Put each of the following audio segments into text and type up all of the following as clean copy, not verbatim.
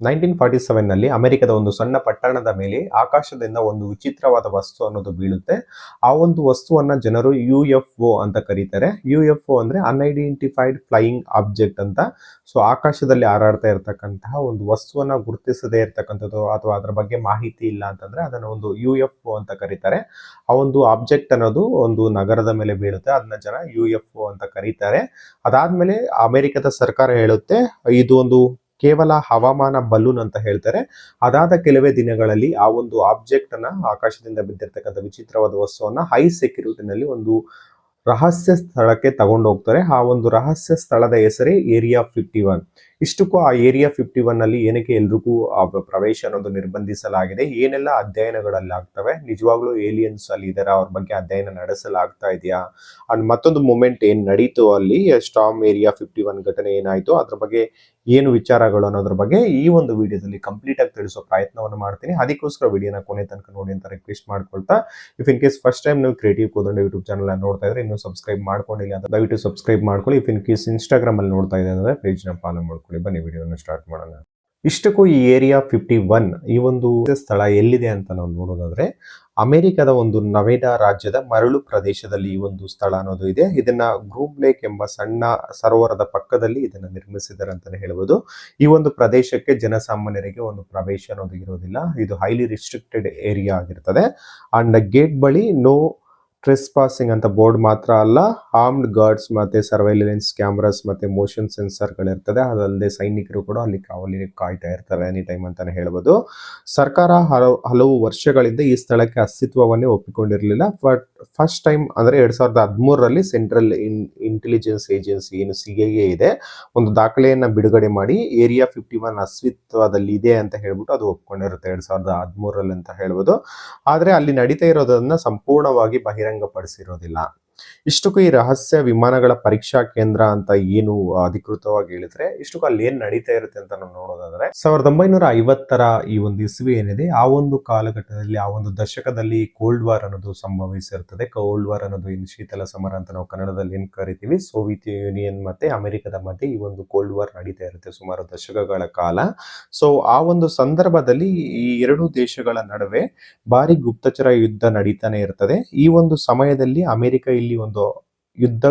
1947 ನಲ್ಲಿ ಅಮೆರಿಕದ ಒಂದು ಸಣ್ಣ ಪಟ್ಟಣದ ಮೇಲೆ ಆಕಾಶದಿಂದ ಒಂದು ವಿಚಿತ್ರವಾದ ವಸ್ತು ಅನ್ನೋದು ಬೀಳುತ್ತೆ. ಆ ಒಂದು ವಸ್ತುವನ್ನ ಜನರು UFO ಅಂತ ಕರೀತಾರೆ. UFO ಅಂದ್ರೆ ಅನ್ಐಡೆಂಟಿಫೈಡ್ ಫ್ಲೈಯಿಂಗ್ ಆಬ್ಜೆಕ್ಟ್ ಅಂತ. ಸೊ ಆಕಾಶದಲ್ಲಿ ಹಾರಾಡ್ತಾ ಇರತಕ್ಕಂತಹ ಒಂದು ವಸ್ತುವನ್ನ ಗುರುತಿಸದೇ ಇರತಕ್ಕಂಥದ್ದು ಅಥವಾ ಅದರ ಬಗ್ಗೆ ಮಾಹಿತಿ ಇಲ್ಲ ಅಂತಂದ್ರೆ ಅದನ್ನ ಒಂದು UFO ಅಂತ ಕರೀತಾರೆ. ಆ ಒಂದು ಆಬ್ಜೆಕ್ಟ್ ಅನ್ನೋದು ಒಂದು ನಗರದ ಮೇಲೆ ಬೀಳುತ್ತೆ, ಅದನ್ನ ಜನ UFO ಅಂತ ಕರೀತಾರೆ. ಅದಾದ್ಮೇಲೆ ಅಮೆರಿಕದ ಸರ್ಕಾರ ಹೇಳುತ್ತೆ ಇದು ಒಂದು ಕೇವಲ ಹವಾಮಾನ ಬಲೂನ್ ಅಂತ ಹೇಳ್ತಾರೆ. ಅದಾದ ಕೆಲವೇ ದಿನಗಳಲ್ಲಿ ಆ ಒಂದು ಆಬ್ಜೆಕ್ಟ್ ಅನ್ನ, ಆಕಾಶದಿಂದ ಬಿದ್ದಿರ್ತಕ್ಕಂಥ ವಿಚಿತ್ರವಾದ ವಸ್ತುವನ್ನ ಹೈ ಸೆಕ್ಯೂರಿಟಿನಲ್ಲಿ ಒಂದು ರಹಸ್ಯ ಸ್ಥಳಕ್ಕೆ ತಗೊಂಡು ಹೋಗ್ತಾರೆ. ಆ ಒಂದು ರಹಸ್ಯ ಸ್ಥಳದ ಹೆಸರೇ ಏರಿಯಾ 51. ಇಷ್ಟಕ್ಕೂ ಆ ಏರಿಯಾ 51 ನಲ್ಲಿ ಏನಕ್ಕೆ ಎಲ್ರಿಗೂ ಪ್ರವೇಶ ಅನ್ನೋದು ನಿರ್ಬಂಧಿಸಲಾಗಿದೆ, ಏನೆಲ್ಲ ಅಧ್ಯಯನಗಳಲ್ಲಿ ಆಗ್ತವೆ, ನಿಜವಾಗ್ಲೂ ಏಲಿಯನ್ಸ್ ಅಲ್ಲಿ ಇದಾರ, ಅವ್ರ ಬಗ್ಗೆ ಅಧ್ಯಯನ ನಡೆಸಲಾಗ್ತಾ ಇದೆಯಾ, ಅಂಡ್ ಮತ್ತೊಂದು ಮೂಮೆಂಟ್ ಏನ್ ನಡೀತು ಅಲ್ಲಿ ಸ್ಟಾರ್ಮ್ ಏರಿಯಾ 51 ಘಟನೆ ಏನಾಯ್ತು, ಅದ್ರ ಬಗ್ಗೆ ಏನು ವಿಚಾರಗಳು ಅನ್ನೋದ್ರ ಬಗ್ಗೆ ಈ ಒಂದು ವಿಡಿಯೋದಲ್ಲಿ ಕಂಪ್ಲೀಟ್ ಆಗಿ ತಿಳಿಸೋ ಪ್ರಯತ್ನವನ್ನು ಮಾಡ್ತೀನಿ. ಅದಕ್ಕೋಸ್ಕರ ವಿಡಿಯೋನ ಕೊನೆ ತನಕ ನೋಡಿ ಅಂತ ರಿಕ್ವೆಸ್ಟ್ ಮಾಡ್ಕೊಳ್ತಾ, if in case first time ನೀವು ಕ್ರಿಯೇಟಿವ್ ಕೋದಂಡ ಯೂಟ್ಯೂಬ್ ಚಾನಲ್ ನೋಡ್ತಾ ಇದ್ರೆ ಇನ್ನೂ ಸಬ್ಸ್ಕ್ರೈಬ್ ಮಾಡ್ಕೊಂಡಿಲ್ಲ ಅಂತ ದಯವಿಟ್ಟು ಸಬ್ಸ್ಕ್ರೈಬ್ ಮಾಡ್ಕೊಳ್ಳಿ. ಇಫ್ ಇನ್ ಕೇಸ್ ಇನ್ಸ್ಟಾಗ್ರಾಮ್ ಅಲ್ಲಿ ನೋಡ್ತಾ ಇದೆ ಅಂದ್ರೆ ಪೇಜ್ ನ ಫಾಲೋ ಮಾಡ್ಕೊಳ್ಳಿ. ಬನ್ನಿ ವಿಡಿಯೋನ ಸ್ಟಾರ್ಟ್ ಮಾಡೋಣ. ಇಷ್ಟಕ್ಕೂ ಈ ಏರಿಯಾ 51 ಈ ಒಂದು ಸ್ಥಳ ಎಲ್ಲಿದೆ ಅಂತ ನಾವು ನೋಡೋದಾದ್ರೆ ಅಮೆರಿಕದ ಒಂದು ನವೇಡಾ ರಾಜ್ಯದ ಮರಳು ಪ್ರದೇಶದಲ್ಲಿ ಈ ಒಂದು ಸ್ಥಳ ಅನ್ನೋದು ಇದೆ. ಇದನ್ನ ಗ್ರೂಮ್ ಲೇಕ್ ಎಂಬ ಸಣ್ಣ ಸರೋವರದ ಪಕ್ಕದಲ್ಲಿ ಇದನ್ನ ನಿರ್ಮಿಸಿದ್ದಾರೆ ಅಂತಾನೆ ಹೇಳ್ಬೋದು. ಈ ಒಂದು ಪ್ರದೇಶಕ್ಕೆ ಜನಸಾಮಾನ್ಯರಿಗೆ ಒಂದು ಪ್ರವೇಶ ಅನ್ನೋದು ಇರೋದಿಲ್ಲ. ಇದು ಹೈಲಿ ರಿಸ್ಟ್ರಿಕ್ಟೆಡ್ ಏರಿಯಾ ಆಗಿರ್ತದೆ. ಅಂಡ್ ಗೇಟ್ ಬಳಿ ನೋ ಟ್ರೆಸ್ಪಾಸಿಂಗ್ ಅಂತ ಬೋರ್ಡ್ ಮಾತ್ರ ಅಲ್ಲ, ಆರ್ಮ್ಡ್ ಗಾರ್ಡ್ಸ್ ಮತ್ತೆ ಸರ್ವೈಲೆನ್ಸ್ ಕ್ಯಾಮ್ರಾಸ್ ಮತ್ತೆ ಮೋಷನ್ ಸೆನ್ಸರ್ಗಳಿರ್ತದೆ. ಅದಲ್ಲದೆ ಸೈನಿಕರು ಕೂಡ ಅಲ್ಲಿ ಕಾಯ್ತಾ ಇರ್ತಾರೆ ಎನಿ ಟೈಮ್ ಅಂತಾನೆ ಹೇಳ್ಬೋದು. ಸರ್ಕಾರ ಹಲವು ವರ್ಷಗಳಿಂದ ಈ ಸ್ಥಳಕ್ಕೆ ಅಸ್ತಿತ್ವವನ್ನೇ ಒಪ್ಪಿಕೊಂಡಿರಲಿಲ್ಲ. ಬಟ್ ಫಸ್ಟ್ ಟೈಮ್ ಅಂದ್ರೆ 2013ರಲ್ಲಿ ಸೆಂಟ್ರಲ್ ಇಂಟೆಲಿಜೆನ್ಸ್ ಏಜೆನ್ಸಿ ಏನು CIA ಇದೆ ಒಂದು ದಾಖಲೆಯನ್ನ ಬಿಡುಗಡೆ ಮಾಡಿ ಏರಿಯಾ 51 ಅಸ್ತಿತ್ವದಲ್ಲಿ ಇದೆ ಅಂತ ಹೇಳ್ಬಿಟ್ಟು ಅದು ಒಪ್ಕೊಂಡಿರುತ್ತೆ 2013ರಲ್ಲಿ ಅಂತ ಹೇಳ್ಬೋದು. ಆದ್ರೆ ಅಲ್ಲಿ ನಡೀತಾ ಇರೋದನ್ನ ಸಂಪೂರ್ಣವಾಗಿ ಬಹಿರಂಗಪಡಿಸಿರೋದಿಲ್ಲ. ಇಷ್ಟಕ್ಕೂ ಈ ರಹಸ್ಯ ವಿಮಾನಗಳ ಪರೀಕ್ಷಾ ಕೇಂದ್ರ ಅಂತ ಏನು ಅಧಿಕೃತವಾಗಿ ಹೇಳಿದ್ರೆ ಇಷ್ಟಕ್ಕೂ ಅಲ್ಲಿ ಏನ್ ನಡೀತಾ ಇರುತ್ತೆ ಅಂತ ನಾವು ನೋಡೋದಾದ್ರೆ 1950ರ ಈ ಒಂದು ಇಸ್ವಿ ಏನಿದೆ ಆ ಒಂದು ಕಾಲಘಟ್ಟದಲ್ಲಿ, ಆ ಒಂದು ದಶಕದಲ್ಲಿ ಕೋಲ್ಡ್ ವಾರ್ ಅನ್ನೋದು ಸಂಭವಿಸಿರ್ತದೆ. ಕೋಲ್ಡ್ ವಾರ್ ಅನ್ನೋದು ಇನ್ನು ಶೀತಲ ಸಮರ ಅಂತ ನಾವು ಕನ್ನಡದಲ್ಲಿ ಏನ್ ಕರಿತೀವಿ, ಸೋವಿಯತ್ ಯೂನಿಯನ್ ಮತ್ತೆ ಅಮೆರಿಕದ ಮಧ್ಯೆ ಈ ಒಂದು ಕೋಲ್ಡ್ ವಾರ್ ನಡೀತಾ ಇರುತ್ತೆ ಸುಮಾರು ದಶಕಗಳ ಕಾಲ. ಸೊ ಆ ಒಂದು ಸಂದರ್ಭದಲ್ಲಿ ಈ ಎರಡು ದೇಶಗಳ ನಡುವೆ ಭಾರಿ ಗುಪ್ತಚರ ಯುದ್ಧ ನಡೀತಾನೆ ಇರ್ತದೆ. ಈ ಒಂದು ಸಮಯದಲ್ಲಿ ಅಮೆರಿಕ ಇಲ್ಲಿ ಒಂದು ಯುದ್ಧ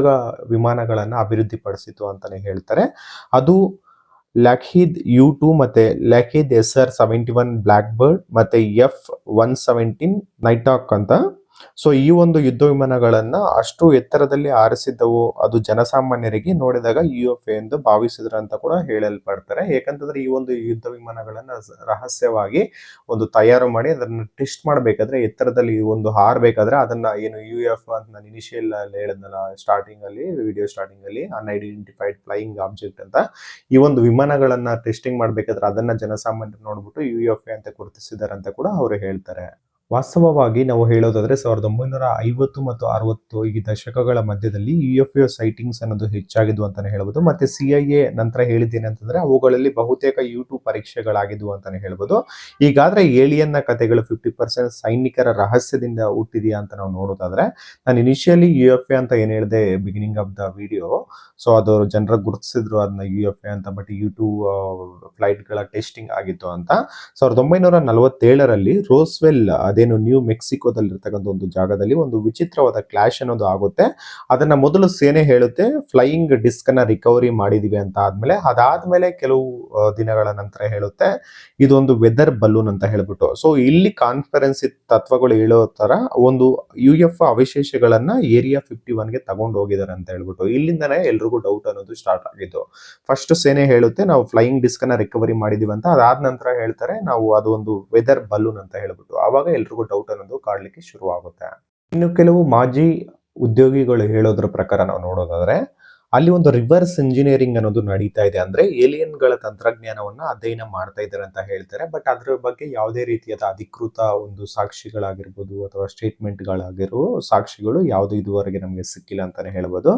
ವಿಮಾನಗಳನ್ನ ಅಭಿವೃದ್ಧಿ ಪಡಿಸಿತು ಅಂತಾನೆ ಹೇಳ್ತಾರೆ. ಅದು ಲಾಕ್ಹೀಡ್ U2 ಮತ್ತೆ ಲಾಕ್ಹೀಡ್ SR-71 ಬ್ಲಾಕ್ ಬರ್ಡ್ ಮತ್ತೆ F-117 ನೈಟಾಕ್ ಅಂತ. ಸೊ ಈ ಒಂದು ಯುದ್ಧ ವಿಮಾನಗಳನ್ನ ಅಷ್ಟು ಎತ್ತರದಲ್ಲಿ ಹಾರಿಸಿದ್ದವು, ಅದು ಜನಸಾಮಾನ್ಯರಿಗೆ ನೋಡಿದಾಗ UFO ಎಂದು ಭಾವಿಸಿದ್ರು ಅಂತ ಕೂಡ ಹೇಳಲ್ಪಡ್ತಾರೆ. ಯಾಕಂತಂದ್ರೆ ಈ ಒಂದು ಯುದ್ಧ ವಿಮಾನಗಳನ್ನ ರಹಸ್ಯವಾಗಿ ಒಂದು ತಯಾರು ಮಾಡಿ ಅದನ್ನ ಟೆಸ್ಟ್ ಮಾಡ್ಬೇಕಾದ್ರೆ ಎತ್ತರದಲ್ಲಿ ಒಂದು ಹಾರಬೇಕಾದ್ರೆ ಅದನ್ನ ಏನು UFO ಅಂತ ನಾನು ಇನಿಷಿಯಲ್ ಅಲ್ಲಿ ಹೇಳಿದ್ನಲ್ಲ ವಿಡಿಯೋ ಸ್ಟಾರ್ಟಿಂಗ್ ಅಲ್ಲಿ ಅನ್ಐಡೆಂಟಿಫೈಡ್ ಫ್ಲೈಯಿಂಗ್ ಆಬ್ಜೆಕ್ಟ್ ಅಂತ, ಈ ಒಂದು ವಿಮಾನಗಳನ್ನ ಟೆಸ್ಟಿಂಗ್ ಮಾಡ್ಬೇಕಾದ್ರೆ ಅದನ್ನ ಜನಸಾಮಾನ್ಯರು ನೋಡ್ಬಿಟ್ಟು UFO ಅಂತ ಗುರುತಿಸಿದಾರೆ ಅಂತ ಕೂಡ ಅವರು ಹೇಳ್ತಾರೆ. ವಾಸ್ತವವಾಗಿ ನಾವು ಹೇಳೋದಾದ್ರೆ 1950 ಮತ್ತು 60 ಈ ದಶಕಗಳ ಮಧ್ಯದಲ್ಲಿ UFO ಸೈಟಿಂಗ್ಸ್ ಅನ್ನೋದು ಹೆಚ್ಚಾಗಿದ್ವು ಅಂತಾನೆ ಹೇಳ್ಬೋದು. ಮತ್ತೆ CIA ನಂತರ ಹೇಳಿದ್ದೇನೆ ಅಂತಂದ್ರೆ ಅವುಗಳಲ್ಲಿ ಬಹುತೇಕ U2 ಪರೀಕ್ಷೆಗಳಾಗಿದ್ವು ಅಂತಾನೆ ಹೇಳ್ಬೋದು. ಈಗಾದ್ರೆ ಏಲಿಯನ್ನ ಕಥೆಗಳು 50% ಸೈನಿಕರ ರಹಸ್ಯದಿಂದ ಹುಟ್ಟಿದೆಯಾ ಅಂತ ನಾವು ನೋಡೋದಾದ್ರೆ, ನಾನು ಇನಿಷಿಯಲಿ UFO ಅಂತ ಏನ್ ಹೇಳಿದೆ beginning of the video, so ಅದು ಜನರ ಗುರುತಿಸಿದ್ರು ಅದನ್ನ UFO ಅಂತ, ಬಟ್ U2 ಫ್ಲೈಟ್ ಗಳ ಟೆಸ್ಟಿಂಗ್ ಆಗಿತ್ತು ಅಂತ. 1947ರಲ್ಲಿ ರೋಸ್ವೆಲ್ ಅದೇನು ನ್ಯೂ ಮೆಕ್ಸಿಕೋದಲ್ಲಿರ್ತಕ್ಕಂಥ ಒಂದು ಜಾಗದಲ್ಲಿ ಒಂದು ವಿಚಿತ್ರವಾದ ಕ್ಲಾಶ್ ಅನ್ನೋದು ಆಗುತ್ತೆ. ಅದನ್ನ ಮೊದಲು ಸೇನೆ ಹೇಳುತ್ತೆ ಫ್ಲೈಯಿಂಗ್ ಡಿಸ್ಕ್ ಅನ್ನ ರಿಕವರಿ ಮಾಡಿದೀವಿ ಅಂತ. ಅದಾದ್ಮೇಲೆ ಕೆಲವು ದಿನಗಳ ನಂತರ ಹೇಳುತ್ತೆ ಇದೊಂದು ವೆದರ್ ಬಲೂನ್ ಅಂತ ಹೇಳ್ಬಿಟ್ಟು. ಸೊ ಇಲ್ಲಿ ಕಾನ್ಫರೆನ್ಸಿ ತತ್ವಗಳು ಹೇಳೋ ತರ ಒಂದು UFO ಅವಶೇಷಗಳನ್ನ ಏರಿಯಾ 51ಗೆ ತಗೊಂಡು ಹೋಗಿದ್ದಾರೆ ಅಂತ ಹೇಳ್ಬಿಟ್ಟು ಇಲ್ಲಿಂದನೇ ಎಲ್ರಿಗೂ ಡೌಟ್ ಅನ್ನೋದು ಸ್ಟಾರ್ಟ್ ಆಗಿದ್ದು. ಫಸ್ಟ್ ಸೇನೆ ಹೇಳುತ್ತೆ ನಾವು ಫ್ಲೈಯಿಂಗ್ ಡಿಸ್ಕ್ ಅನ್ನ ರಿಕವರಿ ಮಾಡಿದೀವಿ ಅಂತ, ಅದಾದ ನಂತರ ಹೇಳ್ತಾರೆ ನಾವು ಅದು ಒಂದು ವೆದರ್ ಬಲೂನ್ ಅಂತ ಹೇಳ್ಬಿಟ್ಟು. ಆವಾಗ ಎಲ್ರಿಗೂ ಡೌಟ್ ಅನ್ನೋದು ಕಾಡ್ಲಿಕ್ಕೆ ಶುರು ಆಗುತ್ತೆ. ಇನ್ನು ಕೆಲವು ಮಾಜಿ ಉದ್ಯೋಗಿಗಳು ಹೇಳೋದ್ರ ಪ್ರಕಾರ ನಾವು ನೋಡೋದಾದ್ರೆ ಅಲ್ಲಿ ಒಂದು ರಿವರ್ಸ್ ಇಂಜಿನಿಯರಿಂಗ್ ಅನ್ನೋದು ನಡೀತಾ ಇದೆ. ಅಂದ್ರೆ ಏಲಿಯನ್ಗಳ ತಂತ್ರಜ್ಞಾನವನ್ನ ಅಧ್ಯಯನ ಮಾಡ್ತಾ ಇದ್ದಾರೆ ಅಂತ ಹೇಳ್ತಾರೆ. ಬಟ್ ಅದ್ರ ಬಗ್ಗೆ ಯಾವುದೇ ರೀತಿಯಾದ ಅಧಿಕೃತ ಒಂದು ಸಾಕ್ಷಿಗಳಾಗಿರ್ಬೋದು ಅಥವಾ ಸ್ಟೇಟ್ಮೆಂಟ್ಗಳಾಗಿರೋ ಸಾಕ್ಷಿಗಳು ಯಾವುದು ಇದುವರೆಗೆ ನಮಗೆ ಸಿಕ್ಕಿಲ್ಲ ಅಂತಾನೆ ಹೇಳ್ಬೋದು.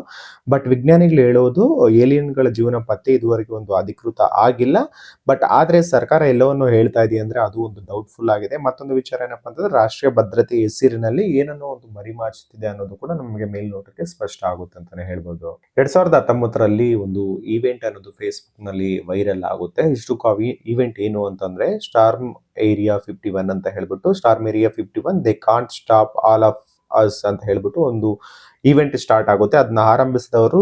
ಬಟ್ ವಿಜ್ಞಾನಿಗಳು ಹೇಳೋದು ಏಲಿಯನ್ಗಳ ಜೀವನ ಪತ್ತೆ ಇದುವರೆಗೆ ಒಂದು ಅಧಿಕೃತ ಆಗಿಲ್ಲ. ಬಟ್ ಆದ್ರೆ ಸರ್ಕಾರ ಎಲ್ಲವನ್ನು ಹೇಳ್ತಾ ಇದೆ ಅಂದ್ರೆ ಅದು ಒಂದು ಡೌಟ್ಫುಲ್ ಆಗಿದೆ. ಮತ್ತೊಂದು ವಿಚಾರ ಏನಪ್ಪಾ ಅಂತಂದ್ರೆ ರಾಷ್ಟ್ರೀಯ ಭದ್ರತೆ ಹೆಸರಿನಲ್ಲಿ ಏನನ್ನೋ ಒಂದು ಮರಿಮಾಚುತ್ತಿದೆ ಅನ್ನೋದು ಕೂಡ ನಮಗೆ ಮೇಲ್ನೋಟಕ್ಕೆ ಸ್ಪಷ್ಟ ಆಗುತ್ತೆ ಅಂತಾನೆ ಹೇಳ್ಬೋದು. 2019ರಲ್ಲಿ ಒಂದು ಈವೆಂಟ್ ಅನ್ನೋದು ಫೇಸ್ಬುಕ್ ನಲ್ಲಿ ವೈರಲ್ ಆಗುತ್ತೆ. ಇಷ್ಟು ಈವೆಂಟ್ ಏನು ಅಂತಂದ್ರೆ ಸ್ಟಾರ್ಮ್ ಏರಿಯಾ 51 ಅಂತ ಹೇಳ್ಬಿಟ್ಟು, storm area 51 they can't stop all of us ಅಂತ ಹೇಳ್ಬಿಟ್ಟು ಒಂದು ಈವೆಂಟ್ ಸ್ಟಾರ್ಟ್ ಆಗುತ್ತೆ. ಅದನ್ನ ಆರಂಭಿಸಿದವರು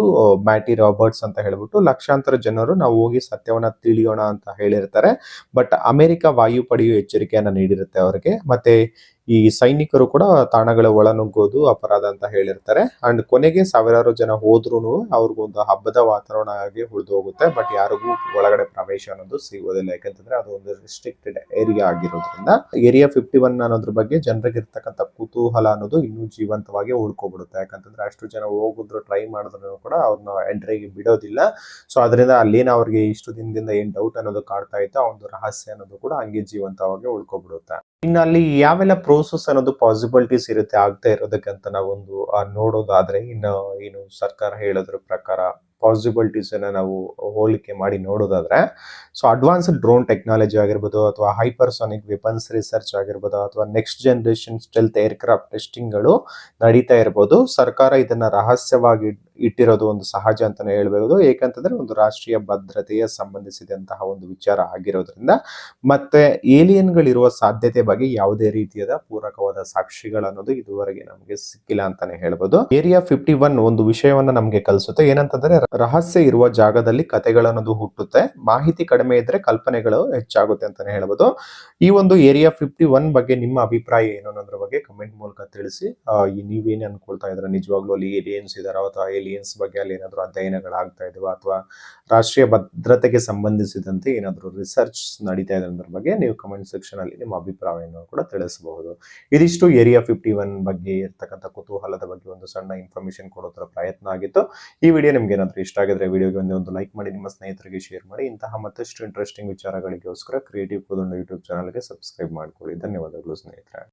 ಮ್ಯಾಟಿ ರಾಬರ್ಟ್ಸ್ ಅಂತ ಹೇಳ್ಬಿಟ್ಟು, ಲಕ್ಷಾಂತರ ಜನರು ನಾವು ಹೋಗಿ ಸತ್ಯವನ್ನ ತಿಳಿಯೋಣ ಅಂತ ಹೇಳಿರ್ತಾರೆ. ಬಟ್ ಅಮೆರಿಕ ವಾಯುಪಡೆಯು ಎಚ್ಚರಿಕೆಯನ್ನ ನೀಡಿರುತ್ತೆ ಅವರಿಗೆ. ಮತ್ತೆ ಈ ಸೈನಿಕರು ಕೂಡ ತಾಣಗಳ ಒಳನುಗ್ಗೋದು ಅಪರಾಧ ಅಂತ ಹೇಳಿರ್ತಾರೆ. ಅಂಡ್ ಕೊನೆಗೆ ಸಾವಿರಾರು ಜನ ಹೋದ್ರೂ ಅವ್ರಿಗೊಂದು ಹಬ್ಬದ ವಾತಾವರಣ ಆಗಿ ಉಳಿದು ಹೋಗುತ್ತೆ. ಬಟ್ ಯಾರಿಗೂ ಒಳಗಡೆ ಪ್ರವೇಶ ಅನ್ನೋದು ಸಿಗೋದಿಲ್ಲ, ಯಾಕಂತಂದ್ರೆ ಅದು ಒಂದು ರಿಸ್ಟ್ರಿಕ್ಟೆಡ್ ಏರಿಯಾ ಆಗಿರೋದ್ರಿಂದ. ಏರಿಯಾ 51 ಅನ್ನೋದ್ರ ಬಗ್ಗೆ ಜನರಿಗೆ ಇರ್ತಕ್ಕಂಥ ಕುತೂಹಲ ಅನ್ನೋದು ಇನ್ನೂ ಜೀವಂತವಾಗಿ ಉಳ್ಕೊಬಿಡುತ್ತೆ. ಯಾಕಂತಂದ್ರೆ ಅಷ್ಟು ಜನ ಹೋಗಿದ್ರು, ಟ್ರೈ ಮಾಡಿದ್ರು ಕೂಡ ಅವ್ರನ್ನ ಎಂಟ್ರಿಗೆ ಬಿಡೋದಿಲ್ಲ. ಸೊ ಅದರಿಂದ ಅಲ್ಲೇನ ಅವ್ರಿಗೆ ಇಷ್ಟು ದಿನದಿಂದ ಏನ್ ಡೌಟ್ ಅನ್ನೋದು ಕಾಡ್ತಾ ಇತ್ತು, ಆ ಒಂದು ರಹಸ್ಯ ಅನ್ನೋದು ಕೂಡ ಹಂಗೆ ಜೀವಂತವಾಗಿ ಉಳ್ಕೊಬಿಡುತ್ತೆ. ಇನ್ನು ಅಲ್ಲಿ ಯಾವೆಲ್ಲ ಪ್ರೋಸೆಸ್ ಅನ್ನೋದು ಪಾಸಿಬಿಲಿಟೀಸ್ ಇರುತ್ತೆ ಆಗ್ತಾ ಇರೋದಕ್ಕೆ ಅಂತ ನಾವೊಂದು ನೋಡೋದಾದ್ರೆ, ಇನ್ನು ಏನು ಸರ್ಕಾರ ಹೇಳೋದ್ರ ಪ್ರಕಾರ ಪಾಸಿಬಿಲಿಟೀಸ್ ಅನ್ನ ನಾವು ಹೋಲಿಕೆ ಮಾಡಿ ನೋಡೋದಾದ್ರೆ, ಸೊ ಅಡ್ವಾನ್ಸ್ಡ್ ಡ್ರೋನ್ ಟೆಕ್ನಾಲಜಿ ಆಗಿರ್ಬೋದು, ಅಥವಾ ಹೈಪರ್ಸಾನಿಕ್ ವೆಪನ್ಸ್ ರಿಸರ್ಚ್ ಆಗಿರ್ಬೋದು, ಅಥವಾ next generation stealth aircraft testing ಗಳು ನಡೀತಾ ಇರ್ಬೋದು. ಸರ್ಕಾರ ಇದನ್ನ ರಹಸ್ಯವಾಗಿ ಇಟ್ಟಿರೋದು ಒಂದು ಸಹಜ ಅಂತಾನೆ ಹೇಳ್ಬಹುದು. ಏಕಂತಂದ್ರೆ ಒಂದು ರಾಷ್ಟ್ರೀಯ ಭದ್ರತೆಯ ಸಂಬಂಧಿಸಿದಂತಹ ಒಂದು ವಿಚಾರ ಆಗಿರೋದ್ರಿಂದ. ಮತ್ತೆ ಏಲಿಯನ್ಗಳಿರುವ ಸಾಧ್ಯತೆ ಬಗ್ಗೆ ಯಾವುದೇ ರೀತಿಯಾದ ಪೂರಕವಾದ ಸಾಕ್ಷಿಗಳನ್ನೋದು ಇದುವರೆಗೆ ನಮಗೆ ಸಿಕ್ಕಿಲ್ಲ ಅಂತಾನೆ ಹೇಳ್ಬೋದು. ಏರಿಯಾ 51 ಒಂದು ವಿಷಯವನ್ನ ನಮಗೆ ಕಲಿಸುತ್ತೆ. ಏನಂತಂದ್ರೆ ರಹಸ್ಯ ಇರುವ ಜಾಗದಲ್ಲಿ ಕಥೆಗಳನ್ನೋದು ಹುಟ್ಟುತ್ತೆ, ಮಾಹಿತಿ ಕಡಿಮೆ ಇದ್ರೆ ಕಲ್ಪನೆಗಳು ಹೆಚ್ಚಾಗುತ್ತೆ ಅಂತಾನೆ ಹೇಳ್ಬೋದು. ಈ ಒಂದು ಏರಿಯಾ 51 ಬಗ್ಗೆ ನಿಮ್ಮ ಅಭಿಪ್ರಾಯ ಏನು ಅನ್ನೋದ್ರ ಬಗ್ಗೆ ಕಮೆಂಟ್ ಮೂಲಕ ತಿಳಿಸಿ. ನೀವೇನ್ ಅನ್ಕೊಳ್ತಾ ಇದ್ರೆ, ನಿಜವಾಗ್ಲೂ ಅಲ್ಲಿ ಏಲಿಯನ್ಸ್ ಇದಾರ, ಅಥವಾ ಏಲಿಯನ್ಸ್ ಬಗ್ಗೆ ಅಲ್ಲಿ ಏನಾದ್ರು ಅಧ್ಯಯನಗಳಾಗ್ತಾ ಇದಾವ, ಅಥವಾ ರಾಷ್ಟ್ರೀಯ ಭದ್ರತೆಗೆ ಸಂಬಂಧಿಸಿದಂತೆ ಏನಾದ್ರು ರಿಸರ್ಚ್ ನಡೀತಾ ಇದೆ ಅನ್ನೋದ್ರ ಬಗ್ಗೆ ನೀವು ಕಮೆಂಟ್ ಸೆಕ್ಷನ್ ಅಲ್ಲಿ ನಿಮ್ಮ ಅಭಿಪ್ರಾಯವನ್ನು ಕೂಡ ತಿಳಿಸಬಹುದು. ಇದಿಷ್ಟು ಏರಿಯಾ 51 ಬಗ್ಗೆ ಇರ್ತಕ್ಕಂಥ ಕುತೂಹಲದ ಬಗ್ಗೆ ಒಂದು ಸಣ್ಣ ಇನ್ಫಾರ್ಮೇಶನ್ ಕೊಡೋದ್ರ ಪ್ರಯತ್ನ ಆಗಿತ್ತು. ಈ ವಿಡಿಯೋ ನಿಮ್ಗೆ ಏನಾದ್ರು ಇಷ್ಟ ಆಗಿದ್ರೆ ವಿಡಿಯೋಗೆ ಒಂದು ಲೈಕ್ ಮಾಡಿ, ನಿಮ್ಮ ಸ್ನೇಹಿತರಿಗೆ ಶೇರ್ ಮಾಡಿ. ಇಂತಹ ಮತ್ತಷ್ಟು ಇಂಟ್ರೆಸ್ಟಿಂಗ್ ವಿಚಾರಗಳಿಗೋಸ್ಕರ ಕ್ರಿಯೇಟಿವ್ ಕೋದಂಡ ಯೂಟ್ಯೂಬ್ ಚಾನಲ್ಗೆ ಸಬ್ಸ್ಕ್ರೈಬ್ ಮಾಡ್ಕೊಳ್ಳಿ. ಧನ್ಯವಾದಗಳು ಸ್ನೇಹಿತರೆ.